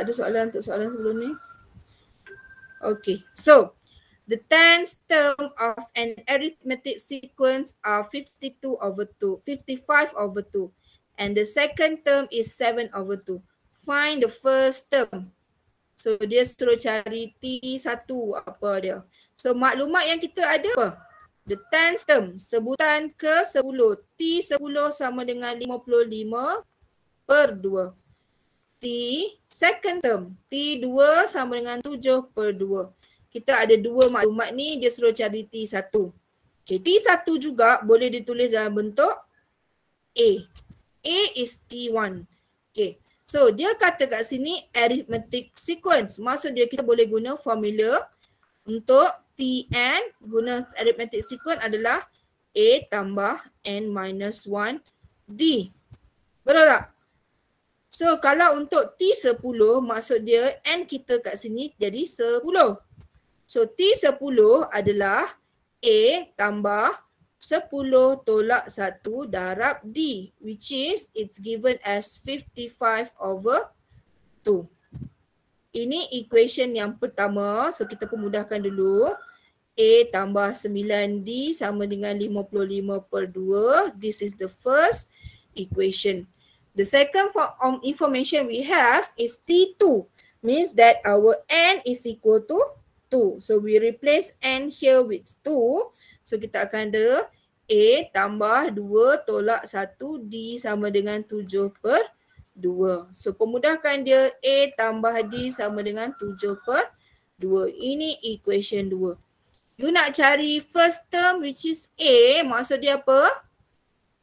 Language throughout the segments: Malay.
ada soalan untuk soalan sebelum ni? Okay, so the tens term of an arithmetic sequence are 52/2, 55/2, and the second term is 7/2. Find the first term. So dia suruh cari T1 apa dia. So maklumat yang kita ada apa? The tens term, sebutan ke-10. T10 sama dengan 55/2. T second term, T2 sama dengan 7/2. Kita ada dua maklumat ni, dia suruh cari T1. Okay, T1 juga boleh ditulis dalam bentuk A. A is T1. Okay, so dia kata kat sini arithmetic sequence. Maksud dia kita boleh guna formula untuk Tn guna arithmetic sequence adalah A tambah N minus 1 D. Betul tak? So kalau untuk T10 maksud dia N kita kat sini jadi 10. So T10 adalah A tambah 10 tolak 1 darab D, which is it's given as 55/2. Ini equation yang pertama. So kita pemudahkan dulu. A tambah 9D sama dengan 55/2. This is the first equation. The second form of information we have is T2. Means that our N is equal to 2. So we replace N here with 2. So kita akan ada A tambah 2 tolak 1 D sama dengan 7/2. So pemudahkan dia A tambah D sama dengan 7/2. Ini equation 2. You nak cari first term which is A, maksud dia apa?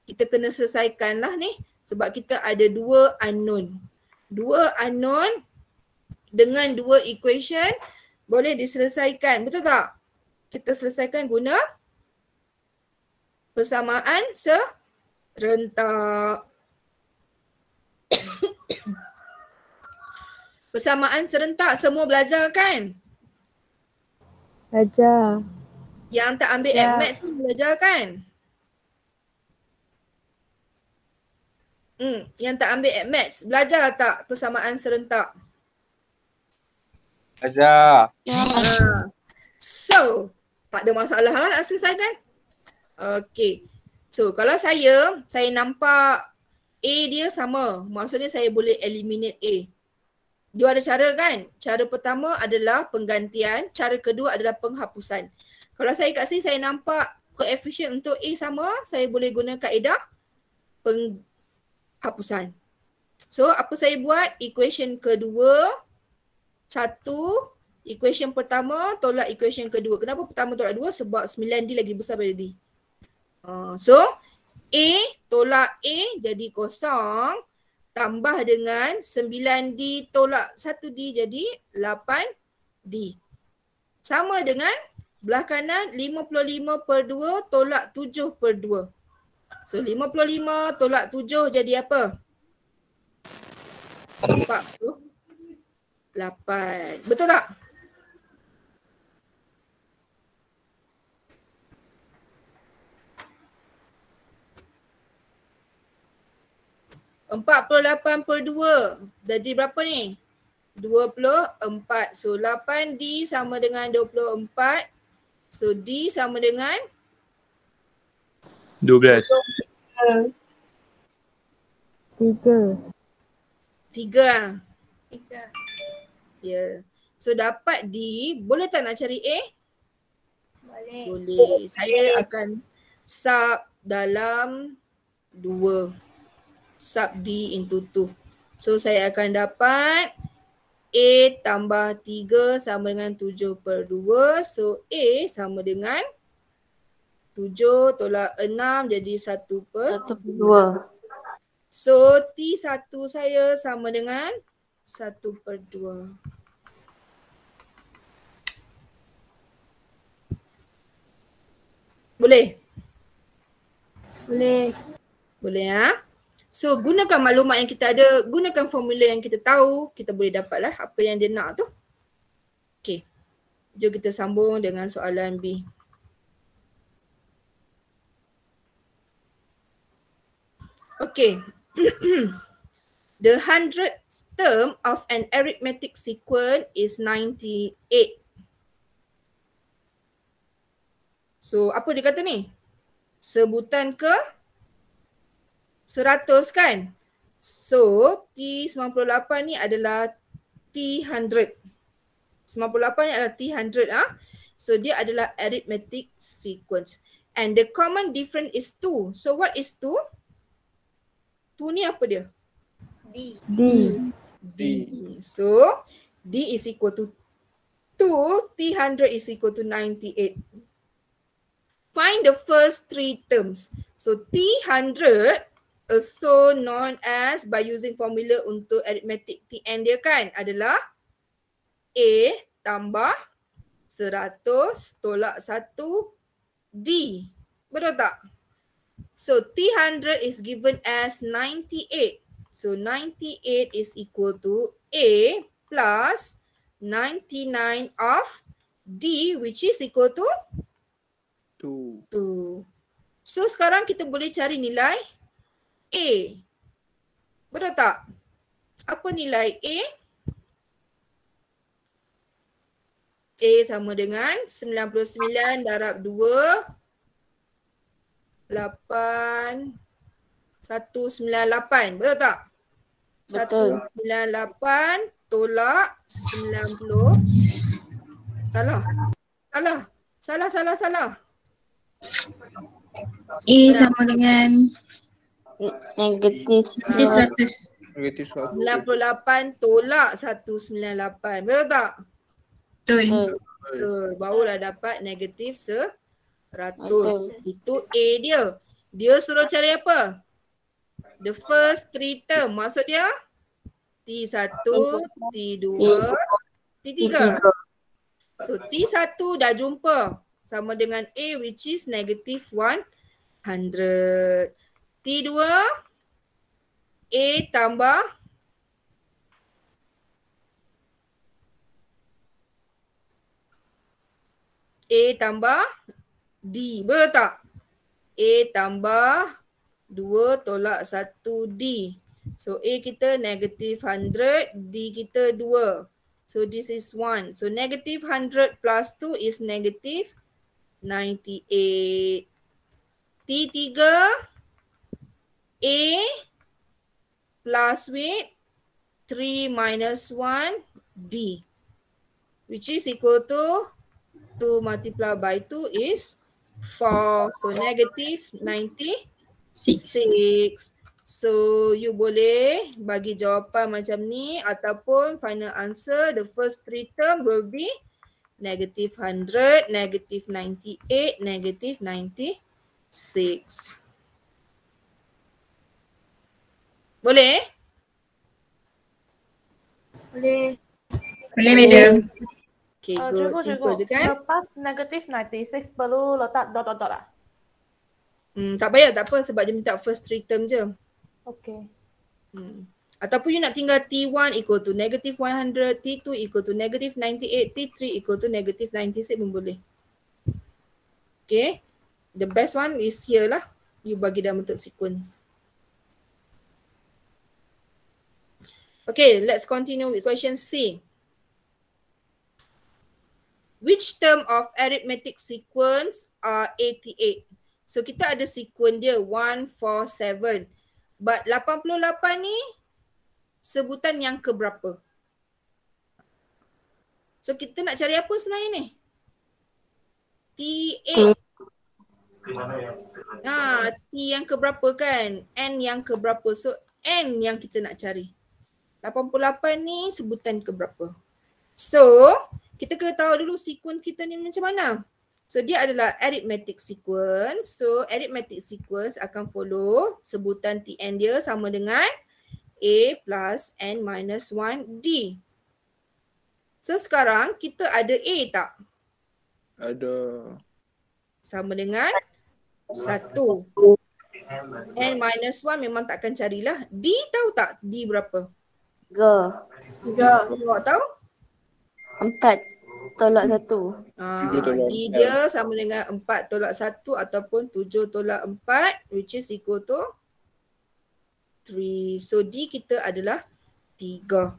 Kita kena selesaikan lah ni. Sebab kita ada dua unknown. Dua unknown dengan dua equation boleh diselesaikan. Betul tak? Kita selesaikan guna persamaan serentak. Persamaan serentak semua belajar kan? Belajar. Yang tak ambil AdMath pun belajar kan? Yang tak ambil AdMath belajar tak persamaan serentak? Belajar. So, tak ada masalah lah nak selesaikan. Okay. So, kalau saya nampak A dia sama. Maksudnya saya boleh eliminate A. Dia ada cara kan? Cara pertama adalah penggantian. Cara kedua adalah penghapusan. Kalau saya kat sini saya nampak koefisien untuk A sama, saya boleh guna kaedah penghapusan. So, apa saya buat? Equation kedua, satu. Equation pertama tolak equation kedua. Kenapa pertama tolak dua? Sebab 9D lagi besar daripada D. So, A tolak A jadi kosong. Tambah dengan 9D tolak 1D jadi 8D. Sama dengan belah kanan 55/2 tolak 7/2. So 55 tolak 7 jadi apa? 48. Betul tak? Empat puluh lapan per 2. Jadi berapa ni? 24. So 8D sama dengan 24. So D sama dengan 12. 3. 3. Ya. So dapat D. Boleh tak nak cari A? Boleh. Saya akan sub dalam 2. Sub D into 2. So saya akan dapat A tambah 3 sama dengan 7/2. So A sama dengan 7 tolak 6 jadi 1/2. So T1 saya sama dengan 1/2. Boleh? Boleh. Boleh ya? So gunakan maklumat yang kita ada, gunakan formula yang kita tahu, kita boleh dapatlah apa yang dia nak tu. Okay. Jom kita sambung dengan soalan B. Okay. The 100th term of an arithmetic sequence is 98. So apa dia kata ni? Sebutan ke 100 kan? So T98 ni adalah T100. 98 ni adalah T100 ah. So dia adalah arithmetic sequence. And the common difference is 2. So what is 2? 2 ni apa dia? D. D. So D is equal to 2, T100 is equal to 98. Find the first 3 terms. So T100 also known as by using formula untuk arithmetic Tn dia kan adalah A tambah 100 tolak 1 D. Betul tak? So T100 is given as 98. So 98 is equal to A plus 99 of D which is equal to 2. So sekarang kita boleh cari nilai A. Betul tak? Apa nilai A? A sama dengan 99 darab 2 8 198. Betul tak? Betul. 198 tolak 90. Salah. A sama dengan Negatif 100. Negatif 100. 98 tolak 198. Betul tak? Betul. Betul. Barulah dapat negatif 100. Betul. Itu A dia. Dia suruh cari apa? The first 3 term. Maksud dia T1, T2, T3. So T1 dah jumpa. Sama dengan A which is negative 100. T2 A tambah D. Betul tak? A tambah 2 tolak 1 D. So A kita negative 100, D kita 2. So this is 1. So negative 100 plus 2 is negative 98. T3 A plus with 3 minus 1 D which is equal to 2 multiplied by 2 is 4. So negative 96. So you boleh bagi jawapan macam ni ataupun final answer the first 3 term will be negative 100, negative 98, negative 96. Boleh? Boleh. Boleh, madam. Okay, good. Simple je kan? Lepas negatif 96 perlu letak dot lah. Tak payah, tak apa sebab dia minta first 3 term je. Okay. Ataupun you nak tinggal T1 equal to negative 100, T2 equal to negative 98, T3 equal to negative 96 pun boleh. Okay. The best one is here lah. You bagi dalam bentuk sequence. Okay, let's continue with question C. Which term of arithmetic sequence are 88? So kita ada sequence dia 1, 4, 7. But 88 ni sebutan yang keberapa? So kita nak cari apa sebenarnya ni? T8. T yang keberapa kan? N yang keberapa? So N yang kita nak cari. 88 ni sebutan keberapa? So kita kena tahu dulu sequence kita ni macam mana. So dia adalah arithmetic sequence. So arithmetic sequence akan follow sebutan Tn dia sama dengan A plus N minus 1 D. So sekarang kita ada A tak? Ada. Sama dengan 1. N minus 1 memang takkan carilah. D tahu tak D berapa? 3. Awak tahu? 4 tolak 1. D dia sama dengan 4 tolak 1 ataupun 7 tolak 4 which is equal to 3. So D kita adalah 3.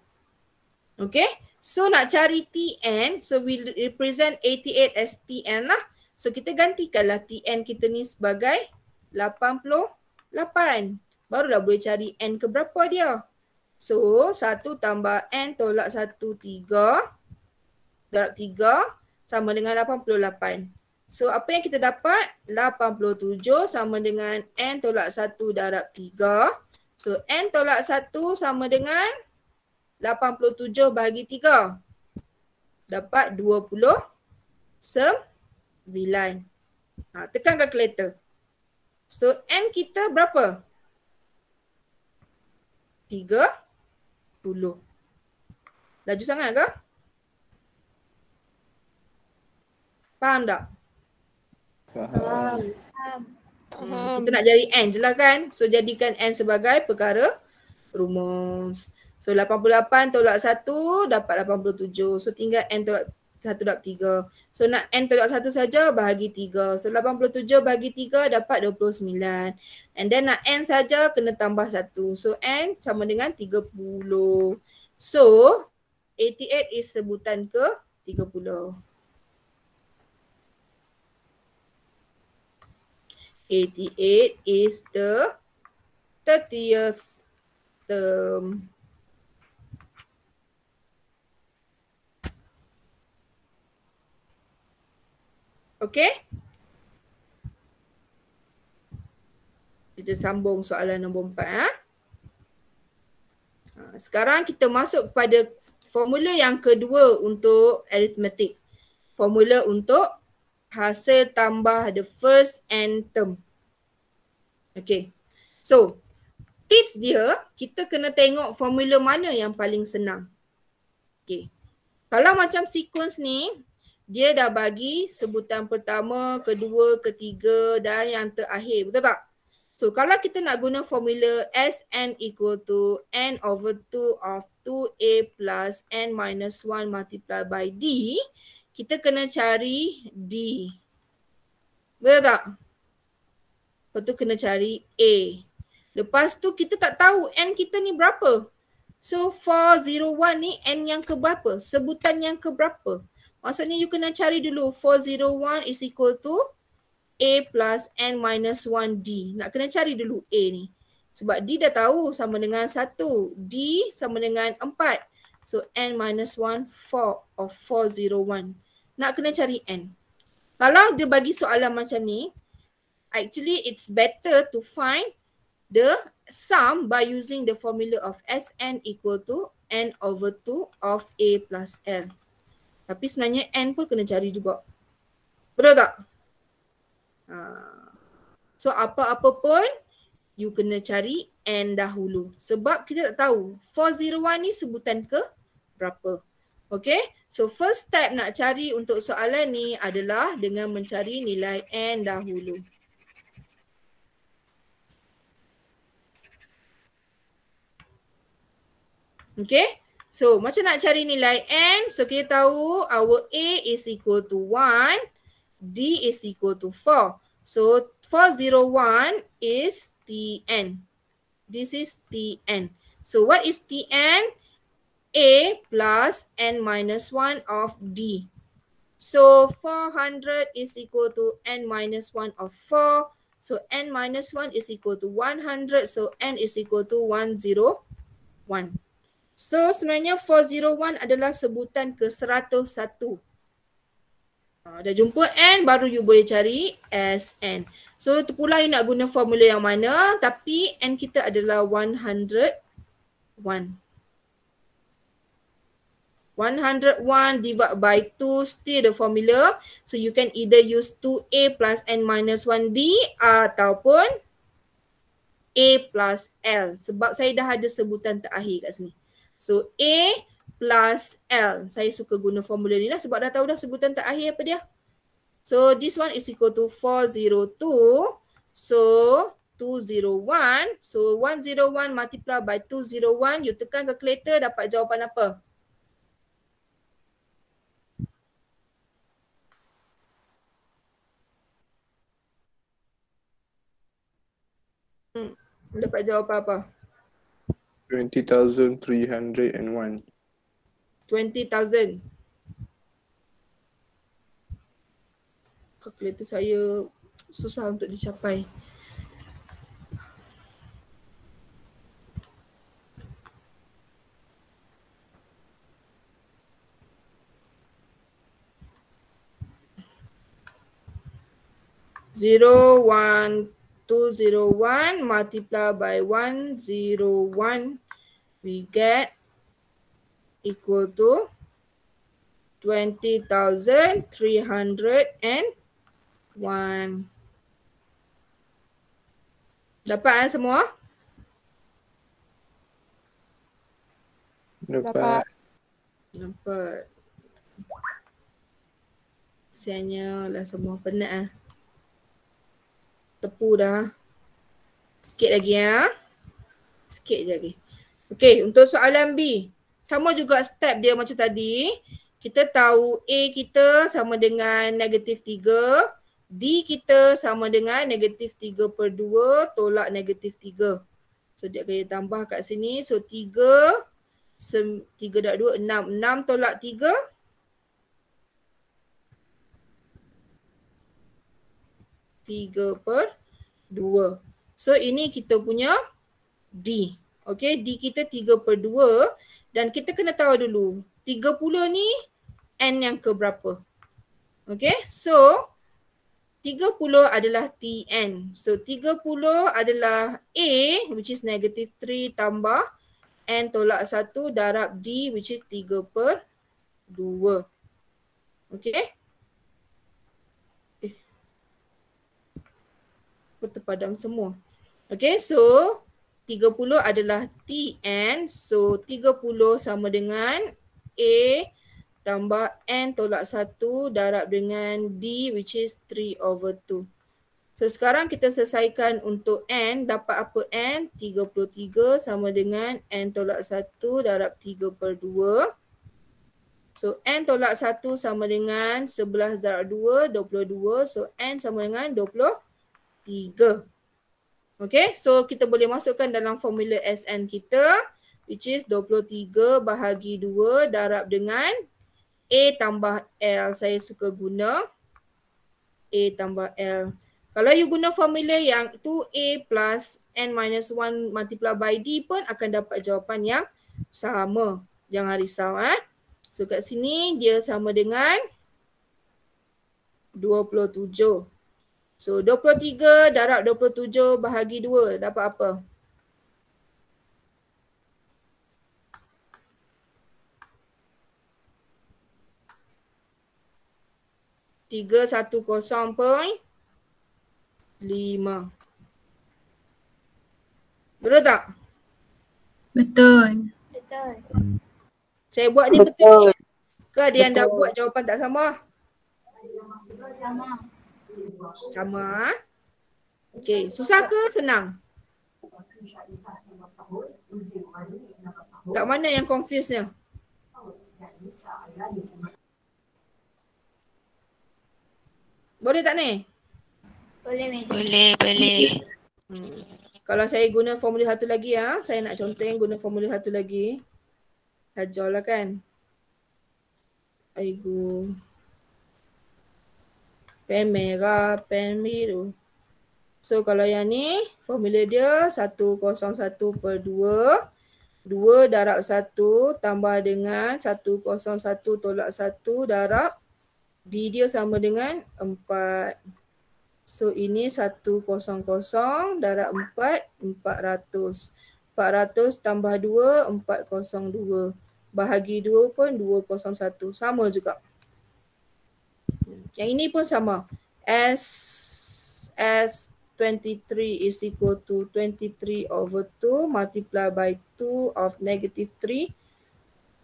Okay. So nak cari Tn, so we represent 88 as Tn lah. So kita gantikanlah Tn kita ni sebagai 88. Barulah boleh cari N ke berapa dia. So 1 tambah N tolak 1, 3 darab 3 sama dengan 88. So apa yang kita dapat? 87 sama dengan N tolak 1 darab 3. So N tolak 1 sama dengan 87 bahagi 3. Dapat 29. Tekan kalkulator. So N kita berapa? 30. Laju sangat ke? Faham tak? Faham. Kita nak cari N je lah kan. So jadikan N sebagai perkara rumus. So 88 tolak 1 dapat 87. So tinggal N tolak 1 darab 3. So nak N tolak 1 saja bahagi 3. So 87 bahagi 3 dapat 29. And then nak N saja kena tambah 1. So N sama dengan 30. So 88 is sebutan ke 30. 88 is the 30th term. Okay? Kita sambung soalan nombor 4. Sekarang kita masuk kepada formula yang kedua untuk arithmetic. Formula untuk hasil tambah the first n term. Okay. So, tips dia, kita kena tengok formula mana yang paling senang. Okay. Kalau macam sequence ni, dia dah bagi sebutan pertama, kedua, ketiga dan yang terakhir. Betul tak? So kalau kita nak guna formula Sn equal to n over 2 of 2a plus n minus 1 multiplied by d, kita kena cari d. Betul tak? Lepas tu kena cari a. Lepas tu kita tak tahu n kita ni berapa. So 401 ni n yang keberapa? Sebutan yang keberapa? Maksudnya you kena cari dulu 401 is equal to A plus N minus 1D. Nak kena cari dulu A ni. Sebab D dah tahu sama dengan 1. D sama dengan 4. So N minus 1, 4 of 401. Nak kena cari N. Kalau dia bagi soalan macam ni, actually it's better to find the sum by using the formula of Sn equal to N over 2 of A plus L. Tapi sebenarnya N pun kena cari juga. Betul tak? So apa-apa pun you kena cari N dahulu. Sebab kita tak tahu 401 ni sebutan ke berapa. Okay. So first step nak cari untuk soalan ni adalah dengan mencari nilai N dahulu. Okay. So macam nak cari nilai N, so kita tahu our A is equal to 1, D is equal to 4. So 401 is Tn. This is Tn. So what is Tn? A plus N minus 1 of D. So 400 is equal to N minus 1 of 4. So N minus 1 is equal to 100. So N is equal to 101. So sebenarnya 401 adalah sebutan ke 101. Dah jumpa N, baru you boleh cari Sn. So terpulang you nak guna formula yang mana, tapi N kita adalah 101. 101 divided by 2, still the formula. So you can either use 2a plus n minus 1d ataupun a plus l. Sebab saya dah ada sebutan terakhir kat sini. So A plus L. Saya suka guna formula ni lah sebab dah tahu dah sebutan terakhir apa dia. So this one is equal to 402. So 201. So 101 multiply by 201. You tekan calculator dapat jawapan apa? Dapat jawapan apa? 20,301. 20,000. Kalkulator saya susah untuk dicapai. Zero, 1, 201 multiply by 101, we get equal to 20,301. Dapat semua? Dapat. Nampak. Sianya lah semua penat . Tepu dah. Sikit lagi ya. Sikit je lagi. Okey, untuk soalan B. Sama juga step dia macam tadi. Kita tahu A kita sama dengan -3. D kita sama dengan -3/2 tolak -3. So dia akan tambah kat sini. So 3 dah 2, 6. 6 tolak 3. 3/2. So ini kita punya D. Okay, D kita 3/2 dan kita kena tahu dulu 30 ni N yang ke berapa. Okay, so 30 /Tn. So 30 adalah A which is -3 tambah N tolak 1 darab D which is 3/2. Okay. Terpadam semua. Okay, so 30 adalah Tn. So 30 sama dengan A tambah N tolak 1 darab dengan D which is 3/2. So sekarang kita selesaikan untuk N. Dapat apa N? 33 sama dengan N tolak 1 darab 3/2. So N tolak 1 sama dengan 11 darab 2, 22. So N sama dengan 23. Okay, so kita boleh masukkan dalam formula SN kita which is 23 bahagi 2 darab dengan A tambah L. Saya suka guna A tambah L. Kalau you guna formula yang itu A plus N minus 1 multiply by D pun akan dapat jawapan yang sama. Jangan risau . So kat sini dia sama dengan 27. So 23 darab 27 bahagi 2 dapat apa? $310.5. Betul tak? Betul. Betul. Saya buat ni betul ke ada yang dah buat jawapan tak sama? Sama. Sama. Okey, susah ke senang? Kat mana yang confuse-nya? Boleh tak ni? Boleh, Madam. Boleh. Kalau saya guna formula satu lagi ya, saya nak contohin guna formula satu lagi. Hajar lah kan. Aigu. Pen merah, pen biru. So kalau yang ni, formula dia 101/2. 2 darab 1 tambah dengan 101 tolak 1 darab D dia sama dengan 4. So ini 100 darab 4, 400. 400 tambah 2, 402. Bahagi 2 pun 201. Sama juga. Yang ini pun sama. S23 is equal to 23/2 multiply by 2 of -3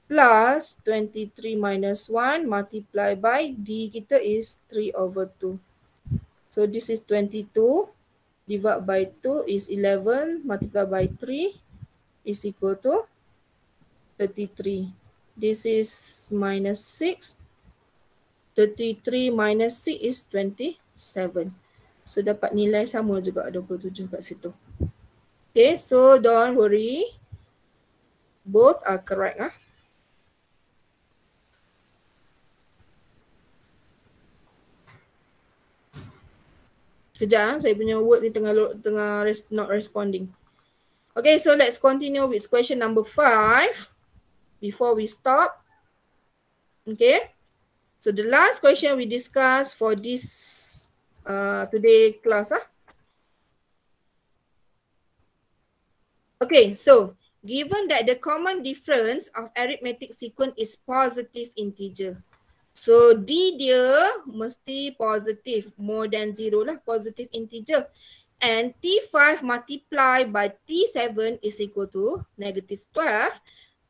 plus 23 minus 1 multiply by D kita is 3/2. So this is 22 divided by 2 is 11 multiply by 3 is equal to 33. This is minus 6. 33 minus 6 is 27. So dapat nilai sama juga 27 kat situ. Okay, so don't worry. Both are correct. Sekejap, saya punya word ni tengah not responding. Okay, so let's continue with question number 5 before we stop. Okay, so the last question we discuss for this today class. Okay, so given that the common difference of arithmetic sequence is positive integer. So D dia mesti positif, more than 0 lah, positive integer. And T5 multiply by T7 is equal to negative 12.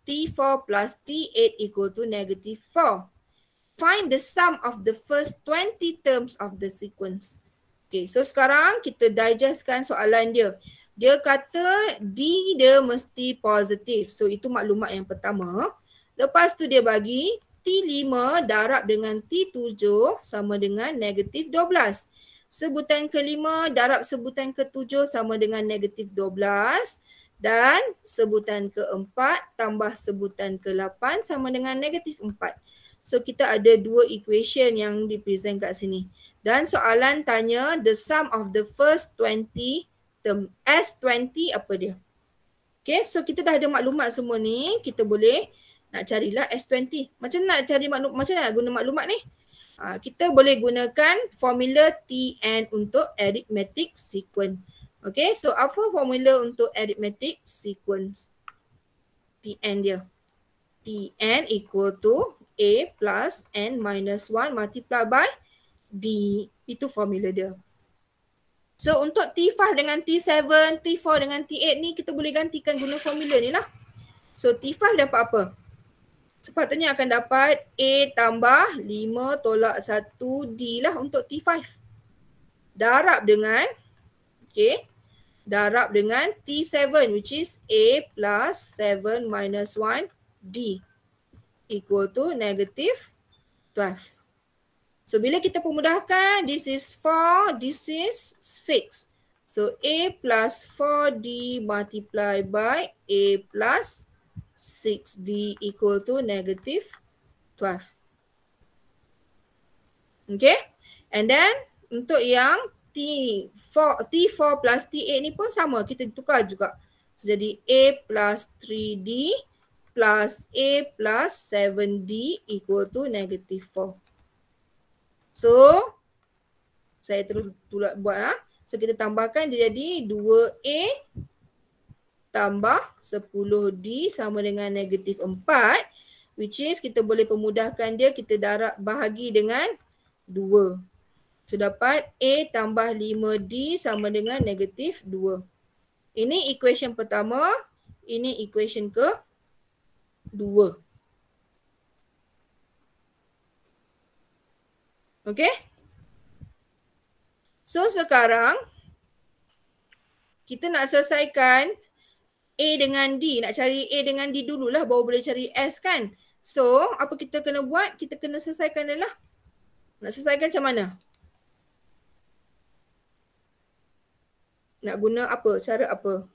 T4 plus T8 equal to negative 4. Find the sum of the first 20 terms of the sequence. Okay, so sekarang kita digestkan soalan dia. Dia kata D dia mesti positif. So itu maklumat yang pertama. Lepas tu dia bagi T5 darab dengan T7 sama dengan negatif 12. Sebutan kelima darab sebutan ketujuh sama dengan negatif 12. Dan sebutan keempat tambah sebutan ke-8 sama dengan negatif 4. So kita ada dua equation yang dipresent kat sini. Dan soalan tanya the sum of the first 20 term. S20 apa dia? Okay, so kita dah ada maklumat semua ni. Kita boleh nak carilah S20. Macam nak cari maklumat, macam nak guna maklumat ni? Kita boleh gunakan formula Tn untuk arithmetic sequence. Okay, so apa formula untuk arithmetic sequence? Tn dia. Tn equal to A plus N minus 1 multiply by D. Itu formula dia. So untuk T5 dengan T7, T4 dengan T8 ni kita boleh gantikan guna formula ni lah. So T5 dapat apa? Sepatutnya akan dapat A tambah 5 tolak 1 D lah untuk T5. Darab dengan, okay, darab dengan T7 which is A plus 7 minus 1 D equal to negative 12. So bila kita pemudahkan, this is 4, this is 6. So A plus 4D multiply by A plus 6D equal to negative 12. Okay. And then untuk yang T4 plus T8 ni pun sama. Kita tukar juga. So, jadi A plus 3D plus A plus 7D equal to negative 4. So saya terus buat. So kita tambahkan dia jadi 2A tambah 10D sama dengan negatif 4, which is kita boleh pemudahkan dia, kita darab bahagi dengan 2. So dapat A tambah 5D sama dengan negatif 2. Ini equation pertama, ini equation ke-2. Okay? So sekarang kita nak selesaikan A dengan D, nak cari A dengan D dululah baru boleh cari S kan. So apa kita kena buat? Kita kena selesaikan dia lah. Nak selesaikan macam mana? Nak guna apa? Cara apa?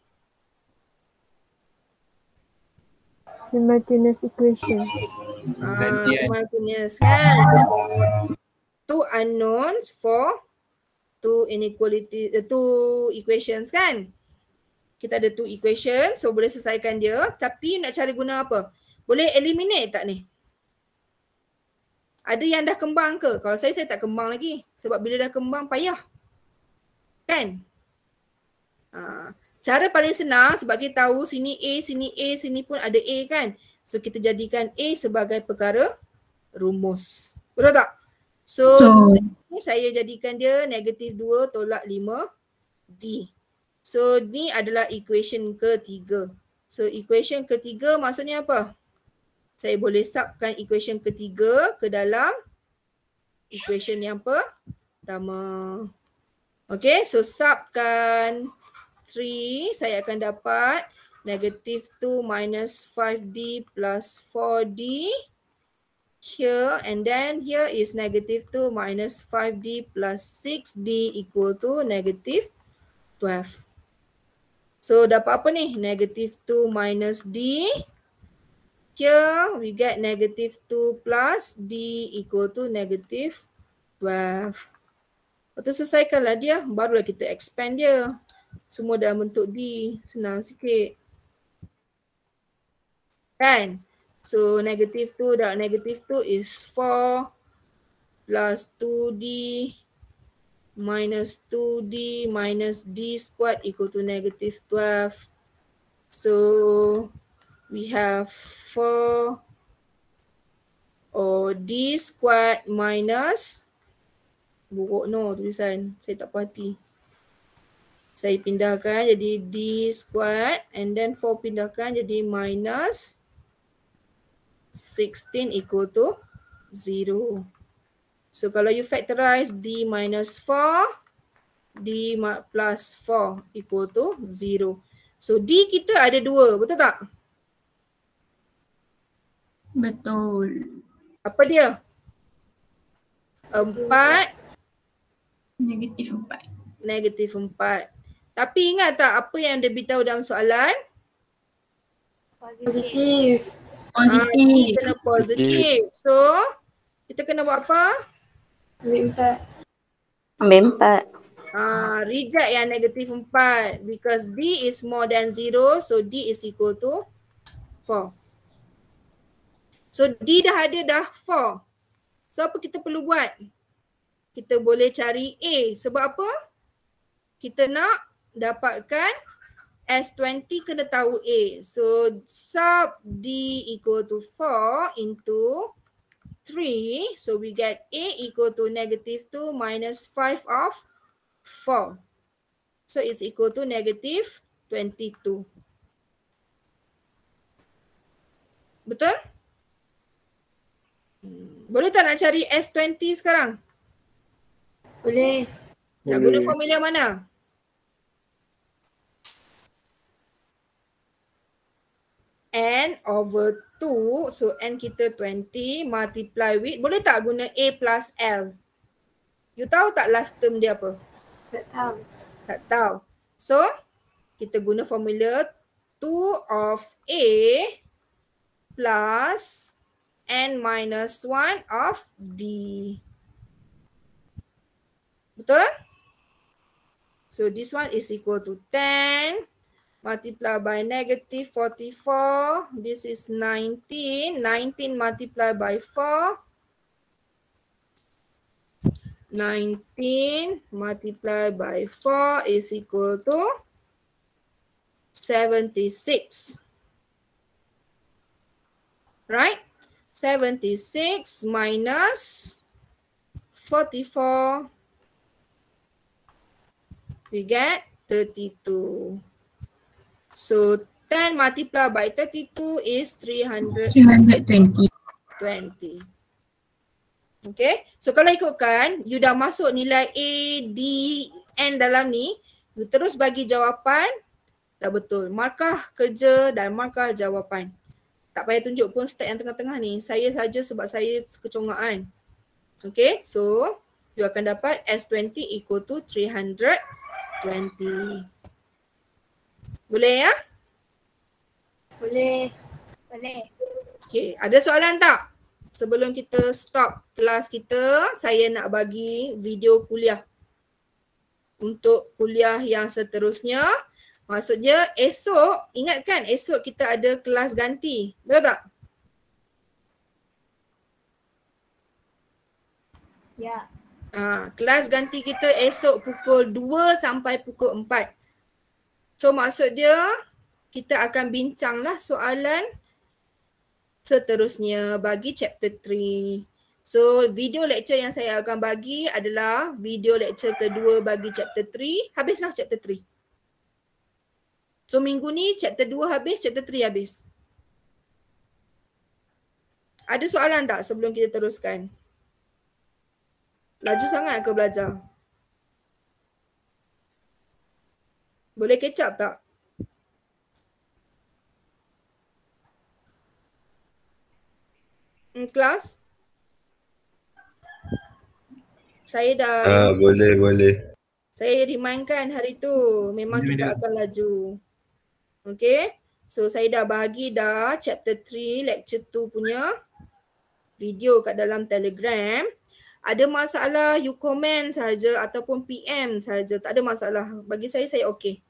Simultaneous equation. Simultaneous kan. Two unknowns for two inequality, two equations kan. Kita ada two equations, so boleh selesaikan dia. Tapi nak cari guna apa? Boleh eliminate tak ni? Ada yang dah kembang ke? Kalau saya tak kembang lagi. Sebab bila dah kembang payah. Kan? Cara paling senang sebab kita tahu sini A, sini pun ada A kan. So kita jadikan A sebagai perkara rumus. Betul tak? So ni saya jadikan dia negatif 2 tolak 5D. So ni adalah equation ketiga. So equation ketiga maksudnya apa? Saya boleh subkan equation ketiga ke dalam equation yang pertama. Okay, so subkan 3, saya akan dapat negative 2 minus 5D plus 4D here, and then here is negative 2 minus 5D plus 6D equal to negative 12. So dapat apa ni? Negative 2 minus D Here we get negative 2 plus D equal to negative 12. Lepas tu selesaikanlah dia, barulah kita expand dia. Semua dalam bentuk D, senang sikit. Kan? So negative 2 darab negative 2 is 4 plus 2D minus 2D minus D squared equal to negative 12. So we have 4 or D squared minus, buruk no tulisan, saya tak perhati. Saya pindahkan jadi D squared and then 4 pindahkan jadi minus 16 equal to 0. So kalau you factorize D minus 4, D plus 4 equal to 0. So D kita ada 2, betul tak? Betul. Apa dia? 4, Negatif 4. negatif 4. Tapi ingat tak apa yang dia beritahu dalam soalan? Positif. Positif. Kena positif. So, kita kena buat apa? Ambil 4. Ambil 4. Reject yang negatif 4 because D is more than 0, so D is equal to 4. So D dah ada dah 4. So apa kita perlu buat? Kita boleh cari A. Sebab apa? Kita nak dapatkan S20 kena tahu A. So sub D equal to 4 into 3. So we get A equal to negative 2 minus 5 of 4. So it's equal to negative 22. Betul? Boleh tak nak cari S20 sekarang? Boleh. Nak guna formula mana? N over 2, so N kita 20 multiply with, boleh tak guna A plus L? You tahu tak last term dia apa? Tak tahu. Tak tahu. So, kita guna formula 2 of A plus N minus 1 of D. Betul? So, this one is equal to 10 multiplied by negative 44. This is 19. 19 multiplied by 4. 19 multiplied by 4 is equal to 76. Right? 76 minus 44. We get 32. So 10 multiplied by 32 is 320. 20. Okay. So kalau ikutkan, you dah masuk nilai A, D, N dalam ni, you terus bagi jawapan, dah betul. Markah kerja dan markah jawapan. Tak payah tunjuk pun step yang tengah-tengah ni. Saya saja sebab saya kecongaan. Okay. So you akan dapat S20 equal to 320. Boleh ya? Boleh. Boleh. Okay, ada soalan tak? Sebelum kita stop kelas kita, saya nak bagi video kuliah. Untuk kuliah yang seterusnya, maksudnya esok, ingatkan esok kita ada kelas ganti. Betul tak? Ya. Kelas ganti kita esok pukul 2 sampai pukul 4. So maksud dia, kita akan bincanglah soalan seterusnya bagi chapter 3. So video lecture yang saya akan bagi adalah video lecture kedua bagi chapter 3. Habislah chapter 3. So minggu ni chapter 2 habis, chapter 3 habis. Ada soalan tak sebelum kita teruskan? Laju sangat ke belajar? Boleh catch up tak? Kelas? Saya dah Boleh. saya remindkan hari tu memang kita akan laju. Okay? So saya dah bahagi dah chapter 3 lecture 2 punya video kat dalam Telegram. Ada masalah you komen saja ataupun PM saja, tak ada masalah. Bagi saya okey.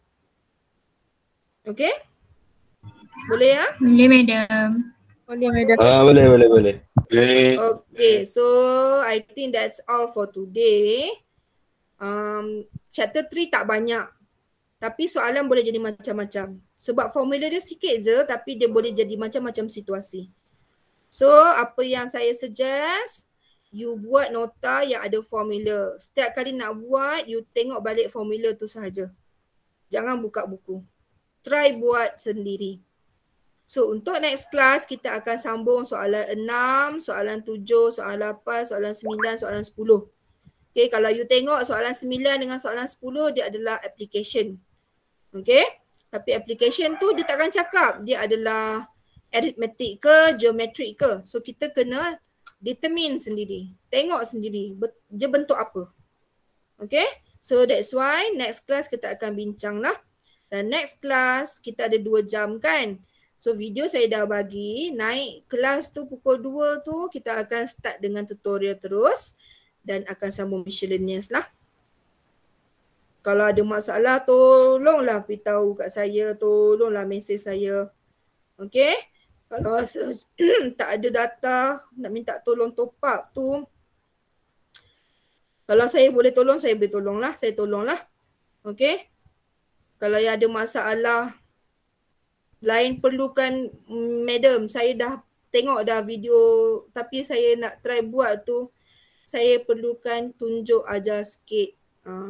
Okey? Boleh ya? Boleh madam. Boleh. Okay, so I think that's all for today. Chapter 3 tak banyak. Tapi soalan boleh jadi macam-macam. Sebab formula dia sikit je tapi dia boleh jadi macam-macam situasi. So apa yang saya suggest, you buat nota yang ada formula. Setiap kali nak buat, you tengok balik formula tu sahaja. Jangan buka buku. Try buat sendiri. So untuk next class kita akan sambung soalan 6, soalan 7, soalan 8, soalan 9, soalan 10. Okay, kalau you tengok soalan 9 dengan soalan 10 dia adalah application. Okay, tapi application tu dia takkan cakap dia adalah arithmetic ke, geometrik ke. So kita kena determine sendiri, tengok sendiri dia bentuk apa. Okay, so that's why next class kita akan bincang lah. Dan next class kita ada 2 jam kan. So video saya dah bagi, naik kelas tu pukul 2 tu kita akan start dengan tutorial terus dan akan sambung miscellaneous lah. Kalau ada masalah tolonglah beritahu kat saya, tolonglah mesej saya. Okay? Kalau rasa tak ada data, nak minta tolong top up tu, kalau saya boleh tolong, saya boleh tolong lah. Saya tolong lah. Okay? Kalau yang ada masalah lain perlukan, madam, saya dah tengok dah video tapi saya nak try buat tu, saya perlukan tunjuk ajar sikit.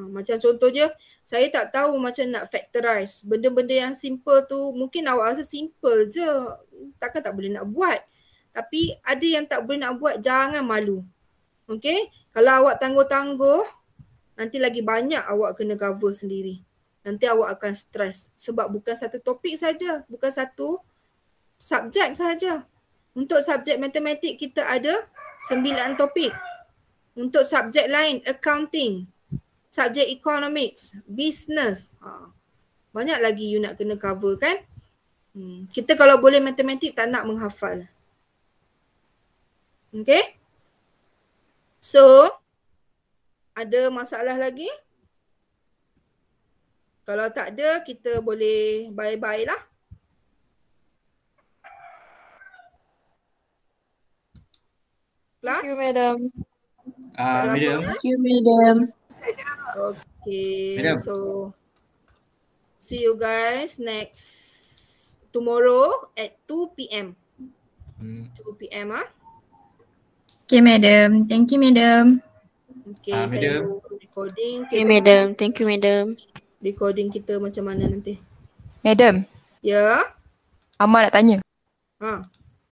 Macam contoh je, saya tak tahu macam nak factorize. Benda-benda yang simple tu mungkin awak rasa simple je, takkan tak boleh nak buat. Tapi ada yang tak boleh nak buat, jangan malu. Okay, kalau awak tangguh-tangguh, nanti lagi banyak awak kena cover sendiri. Nanti awak akan stres sebab bukan satu topik saja, bukan satu subjek saja. Untuk subjek matematik kita ada 9 topik. Untuk subjek lain, accounting, subjek economics, business. Banyak lagi you nak kena cover kan. Kita kalau boleh matematik tak nak menghafal. Okay. So, ada masalah lagi? Kalau tak ada, kita boleh bye-bye lah. Kelas? Thank you, madam. Madam. Thank you, madam. Okay, Madam. so see you guys tomorrow at 2 PM. 2 PM ah. Okay madam. Thank you madam. Okay, saya madam. recording. Okay, madam. Thank you, madam. Recording kita macam mana nanti? Madam, Ya? Amal nak tanya. Ha.